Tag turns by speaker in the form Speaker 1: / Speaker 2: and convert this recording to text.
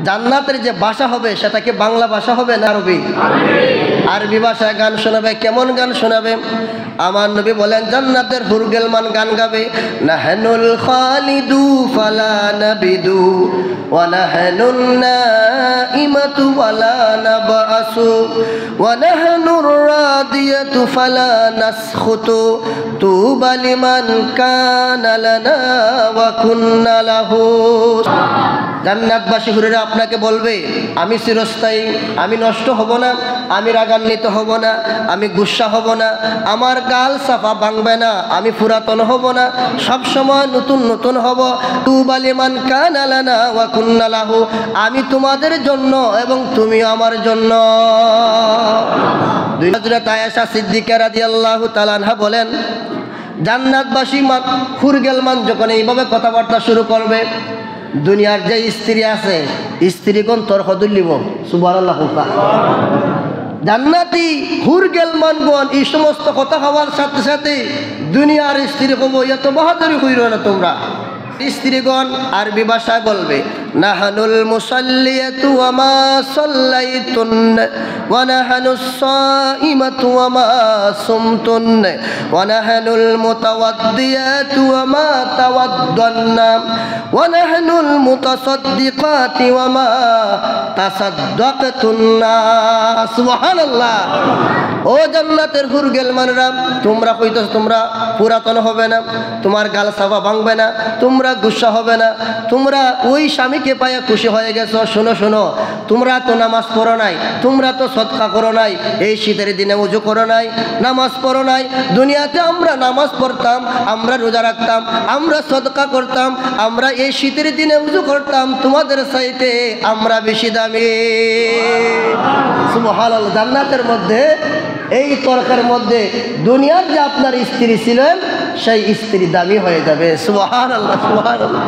Speaker 1: জান্নাতের যে ভাষা হবে সেটা কি বাংলা ভাষা হবে না আরবি? আরবি ভাষায় গান শোনাবে। কেমন গান শোনাবে? আমার নবী বলেন জান্নাতের হুরগেলমান গান গাবে, নাহনুল খালিদু ফালা নাবিদু ওয়া নাহনুন নাইমাতু ওয়ালা নাবআসু ওয়া নাহনুর রাদিয়াতু ফালা নাসখুতু তুবা লিমান কানা লানা ওয়া কুন্না লাহু। জান্নাতবাসী হুরেরা আপনাকে বলবে, আমি চিরস্থায়ী, আমি নষ্ট হব না, আমি রাগান্বিত হব না, আমি গুসা হব না, আমার গাল সাফা ভাঙবে না, আমি পুরাতন হব না, সব সময় নতুন নতুন হব। তুবা লিমান কানা লানা ওয়া কুন্না লাহু, আমি তোমাদের জন্য এবং তুমি আমার জন্য। হযরত আয়েশা সিদ্দিকা রাদিয়াল্লাহু তাআলা আনহা বলেন, জান্নাতবাসী হুরগেলমান যখন এইভাবে কথাবার্তা শুরু করবে, দুনিয়ার যে স্ত্রী আছে স্ত্রীগণ তর্ক তুলিব, সুবহানাল্লাহ। জান্নাতি হুরগেলমানগণ এই সমস্ত কথা হওয়ার সাথে সাথে দুনিয়ার স্ত্রী কব, এত বাহাদুরি হইল না তোমরা। স্ত্রীগণ আরবি ভাষায় বলবে, নাহানুল মুসাল্লিয়াতু ওয়া মা সাল্লাইতুন ওয়া নাহানুস সাইমাতু ওয়া মা সুমতুন ওয়া নাহানুল মুতাওয়াদ্দিয়াতু ওয়া মা তাওয়াদ্দান্না ওয়া নাহানুল মুতাসাদ্দিকাতু ওয়া মা তাসাদ্দাকতুন্না। সুবহানাল্লাহ। ও জান্নাতের হুরগেলমানরা, তোমরা কইতো তোমরা পুরাতন হবে না, তোমার গাল সাফা ভাঙবে না, তোমরা গুসা হবে না, তোমরা ওই স্বামীকে পাইয়া খুশি হয়ে গেছো। শোনো শোনো, তোমরা তো নামাজ পড়ো নাই, তোমরা তো সদকা করো নাই, এই শীতের দিনে উজু করো নাই, নামাজ পড়ো নাই। দুনিয়াতে আমরা নামাজ পড়তাম, আমরা রোজা রাখতাম, আমরা সদকা করতাম, আমরা এই শীতের দিনে উজু করতাম, তোমাদের চাইতে আমরা বেশি দামি। সুবহানাল্লাহ। জান্নাতের মধ্যে এই তর্কের মধ্যে দুনিয়ার যে আপনার স্ত্রী ছিলেন সেই স্ত্রী দামি হয়ে যাবে। সুবহানাল্লাহ, সুবহানাল্লাহ।